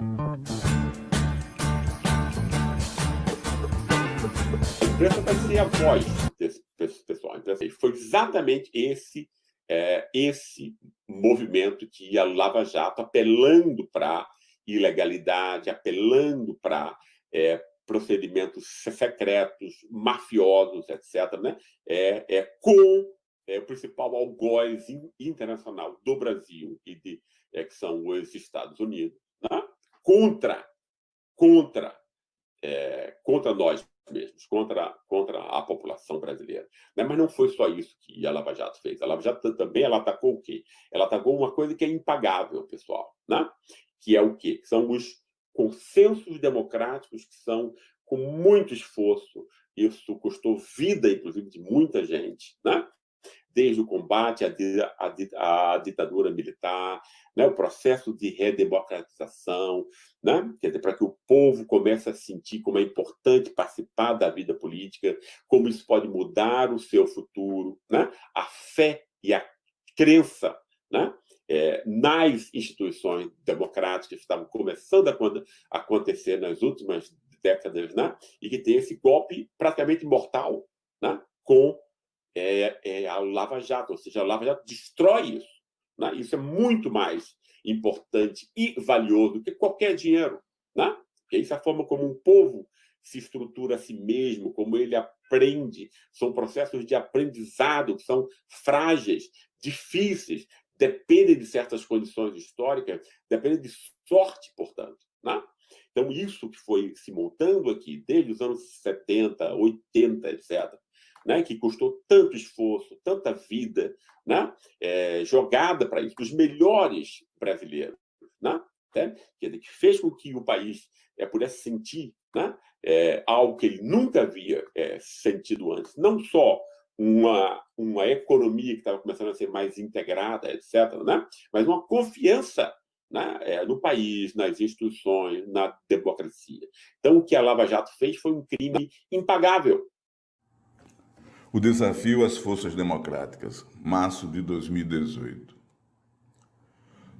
A imprensa vai ser a voz desse pessoal. A imprensa foi exatamente esse movimento que ia Lava Jato apelando para ilegalidade, apelando para procedimentos secretos, mafiosos, etc., né? Com o principal algoz internacional do Brasil que são os Estados Unidos, né? contra nós mesmos, contra a população brasileira. Mas não foi só isso que a Lava Jato fez. A Lava Jato também ela atacou o quê? Ela atacou uma coisa que é impagável, pessoal, né? Que é o quê? Que são os consensos democráticos que são com muito esforço. Isso custou vida, inclusive, de muita gente, né? Desde o combate à ditadura militar, né, o processo de redemocratização, né, quer dizer, para que o povo comece a sentir como é importante participar da vida política, como isso pode mudar o seu futuro, né, a fé e a crença, né, nas instituições democráticas que estavam começando a acontecer nas últimas décadas, né, e que tem esse golpe praticamente mortal, né, com a Lava Jato, ou seja, a Lava Jato destrói isso. Né? Isso é muito mais importante e valioso do que qualquer dinheiro. Né? Porque isso é a forma como um povo se estrutura a si mesmo, como ele aprende. São processos de aprendizado que são frágeis, difíceis, dependem de certas condições históricas, dependem de sorte, portanto. Né? Então, isso que foi se montando aqui desde os anos 70, 80, etc., né, que custou tanto esforço, tanta vida, né, jogada para isso, dos melhores brasileiros, né, que fez com que o país pudesse sentir, né, algo que ele nunca havia sentido antes. Não só uma economia que estava começando a ser mais integrada, etc., né, mas uma confiança, né, no país, nas instituições, na democracia. Então, o que a Lava Jato fez foi um crime impagável. O desafio às forças democráticas, março de 2018.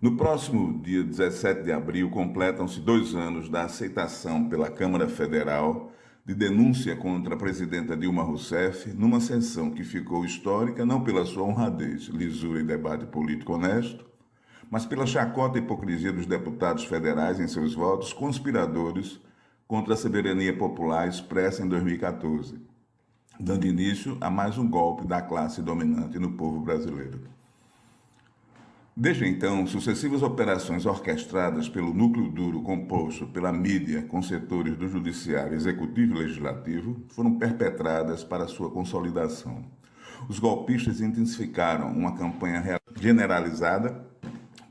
No próximo dia 17 de abril, completam-se 2 anos da aceitação pela Câmara Federal de denúncia contra a presidenta Dilma Rousseff, numa sessão que ficou histórica não pela sua honradez, lisura e debate político honesto, mas pela chacota e hipocrisia dos deputados federais em seus votos conspiradores contra a soberania popular expressa em 2014. Dando início a mais um golpe da classe dominante no povo brasileiro. Desde então, sucessivas operações orquestradas pelo núcleo duro composto pela mídia com setores do judiciário, executivo e legislativo foram perpetradas para sua consolidação. Os golpistas intensificaram uma campanha generalizada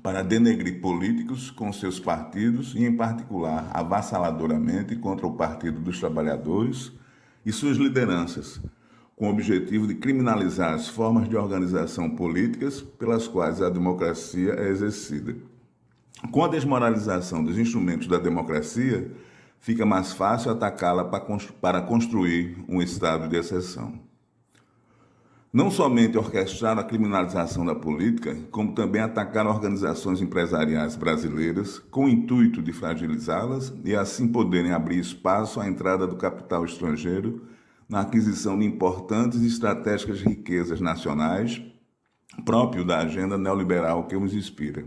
para denegrir políticos com seus partidos e, em particular, avassaladoramente contra o Partido dos Trabalhadores e suas lideranças, com o objetivo de criminalizar as formas de organização políticas pelas quais a democracia é exercida. Com a desmoralização dos instrumentos da democracia, fica mais fácil atacá-la para construir um estado de exceção. Não somente orquestraram a criminalização da política, como também atacaram organizações empresariais brasileiras com o intuito de fragilizá-las e assim poderem abrir espaço à entrada do capital estrangeiro na aquisição de importantes e estratégicas riquezas nacionais, próprio da agenda neoliberal que os inspira.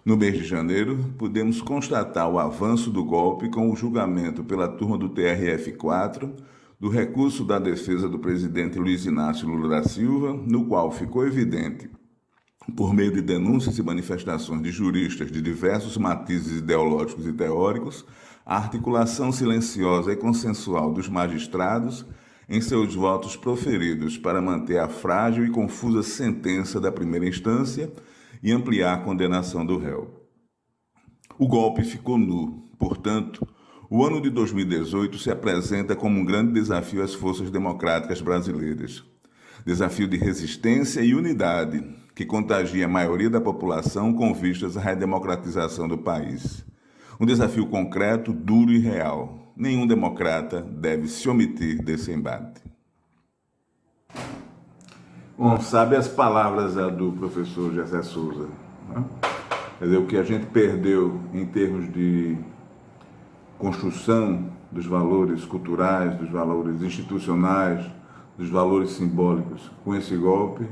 No mês de janeiro, podemos constatar o avanço do golpe com o julgamento pela turma do TRF4 do recurso da defesa do presidente Luiz Inácio Lula da Silva, no qual ficou evidente, por meio de denúncias e manifestações de juristas de diversos matizes ideológicos e teóricos, a articulação silenciosa e consensual dos magistrados em seus votos proferidos para manter a frágil e confusa sentença da primeira instância e ampliar a condenação do réu. O golpe ficou nu, portanto, o ano de 2018 se apresenta como um grande desafio às forças democráticas brasileiras. Desafio de resistência e unidade, que contagia a maioria da população com vistas à redemocratização do país. Um desafio concreto, duro e real. Nenhum democrata deve se omitir desse embate. Bom, sabe as palavras do professor Gessé Souza, né? Quer dizer, o que a gente perdeu em termos de construção dos valores culturais, dos valores institucionais, dos valores simbólicos com esse golpe,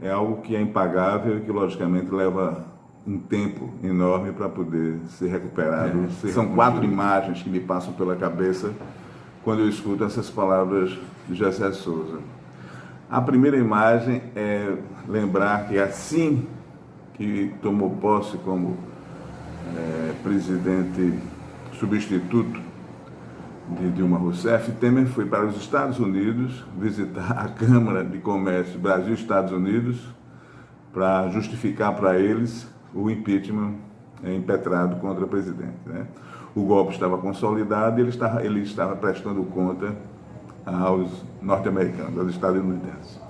é algo que é impagável e que, logicamente, leva um tempo enorme para poder ser recuperado. São 4 imagens que me passam pela cabeça quando eu escuto essas palavras de Gessé Souza. A primeira imagem é lembrar que assim que tomou posse como presidente substituto de Dilma Rousseff, Temer foi para os Estados Unidos visitar a Câmara de Comércio Brasil-Estados Unidos para justificar para eles o impeachment impetrado contra o presidente, né? O golpe estava consolidado e ele estava prestando conta aos norte-americanos, aos estadunidenses.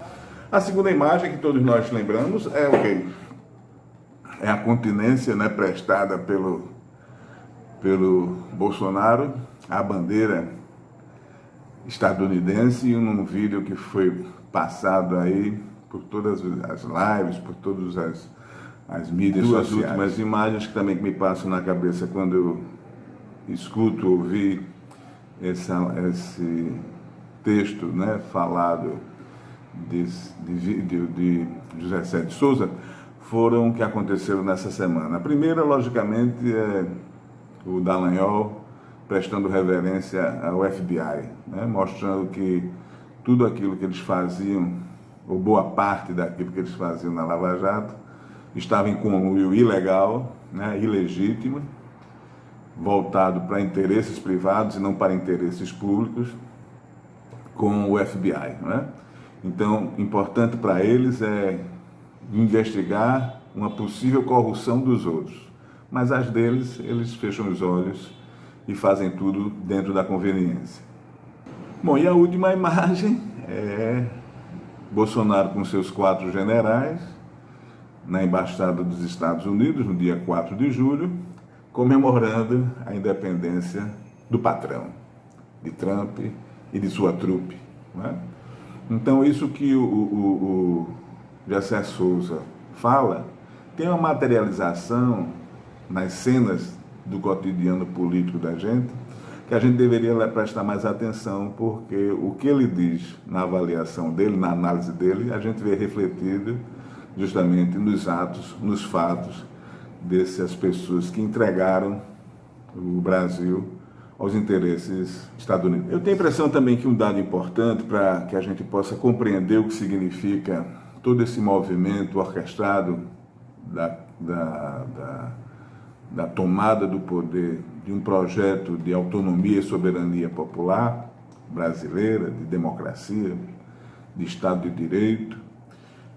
A segunda imagem que todos nós lembramos é o quê? É a continência, né, prestada pelo Bolsonaro à bandeira estadunidense, num vídeo que foi passado aí por todas as lives, por todas as mídias sociais. Duas últimas imagens que também me passam na cabeça quando eu escuto, ouvi esse texto, né, falado de José Sérgio de Souza, foram que aconteceram nessa semana. A primeira, logicamente, é o Dallagnol prestando reverência ao FBI, né, mostrando que tudo aquilo que eles faziam, ou boa parte daquilo que eles faziam na Lava Jato, estava em conluio ilegal, né, ilegítimo, voltado para interesses privados e não para interesses públicos, com o FBI, né? Então, importante para eles é investigar uma possível corrupção dos outros, mas as deles, eles fecham os olhos e fazem tudo dentro da conveniência. Bom, e a última imagem é Bolsonaro com seus 4 generais na Embaixada dos Estados Unidos, no dia 4 de julho, comemorando a independência do patrão, de Trump e de sua trupe, né? Então, isso que o Gessé Souza fala tem uma materialização nas cenas do cotidiano político da gente, que a gente deveria prestar mais atenção, porque o que ele diz na avaliação dele, na análise dele, a gente vê refletido justamente nos atos, nos fatos dessas pessoas que entregaram o Brasil aos interesses estadunidenses. Eu tenho a impressão também que um dado importante para que a gente possa compreender o que significa todo esse movimento orquestrado da tomada do poder de um projeto de autonomia e soberania popular brasileira, de democracia, de Estado de Direito,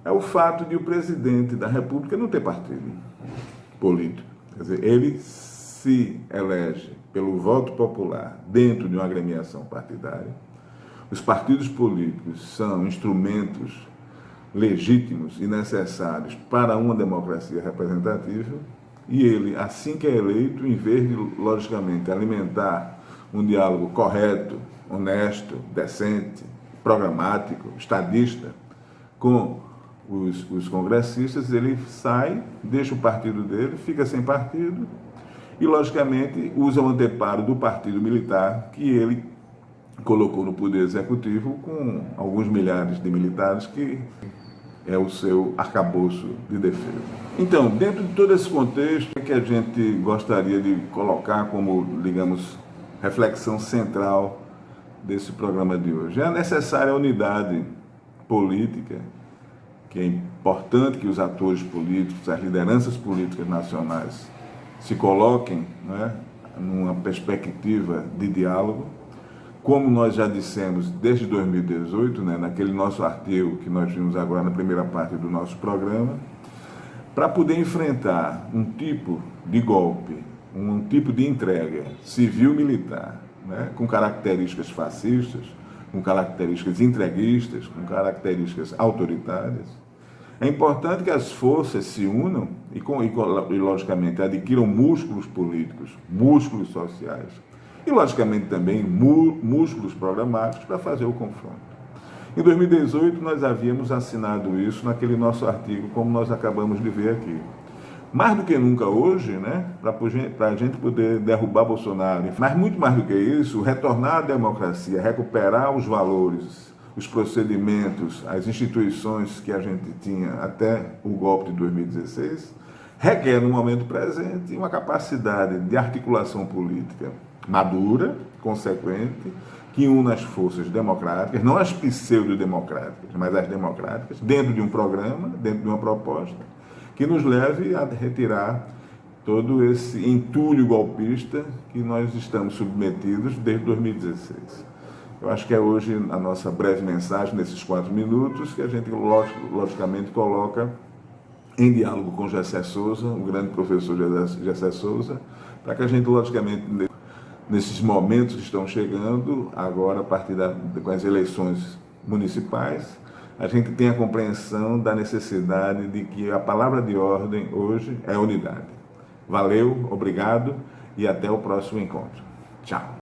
é o fato de o presidente da República não ter partido político. Quer dizer, ele se elege pelo voto popular dentro de uma agremiação partidária. Os partidos políticos são instrumentos legítimos e necessários para uma democracia representativa, e ele, assim que é eleito, em vez de, logicamente, alimentar um diálogo correto, honesto, decente, programático, estadista, com os congressistas, ele sai, deixa o partido dele, fica sem partido e, logicamente, usa o anteparo do partido militar que ele colocou no poder executivo com alguns milhares de militares que é o seu arcabouço de defesa. Então, dentro de todo esse contexto, o que a gente gostaria de colocar como, digamos, reflexão central desse programa de hoje? É necessária a unidade política, que é importante que os atores políticos, as lideranças políticas nacionais se coloquem, né, numa perspectiva de diálogo. Como nós já dissemos desde 2018, né, naquele nosso artigo que nós vimos agora na primeira parte do nosso programa, para poder enfrentar um tipo de golpe, um tipo de entrega civil-militar, né, com características fascistas, com características entreguistas, com características autoritárias, é importante que as forças se unam e logicamente, adquiram músculos políticos, músculos sociais, e, logicamente, também músculos programáticos para fazer o confronto. Em 2018, nós havíamos assinado isso naquele nosso artigo, como nós acabamos de ver aqui. mais do que nunca hoje, né, para a gente poder derrubar Bolsonaro. Mas muito mais do que isso, retornar à democracia, recuperar os valores, os procedimentos, as instituições que a gente tinha até o golpe de 2016, requer no momento presente uma capacidade de articulação política madura, consequente, que una as forças democráticas, não as pseudo-democráticas, mas as democráticas, dentro de um programa, dentro de uma proposta, que nos leve a retirar todo esse entulho golpista que nós estamos submetidos desde 2016. Eu acho que é hoje a nossa breve mensagem, nesses 4 minutos, que a gente logicamente coloca em diálogo com Gessé Souza, o grande professor Gessé Souza, para que a gente, logicamente, nesses momentos que estão chegando, agora a partir com as eleições municipais, a gente tenha a compreensão da necessidade de que a palavra de ordem hoje é unidade. Valeu, obrigado e até o próximo encontro. Tchau.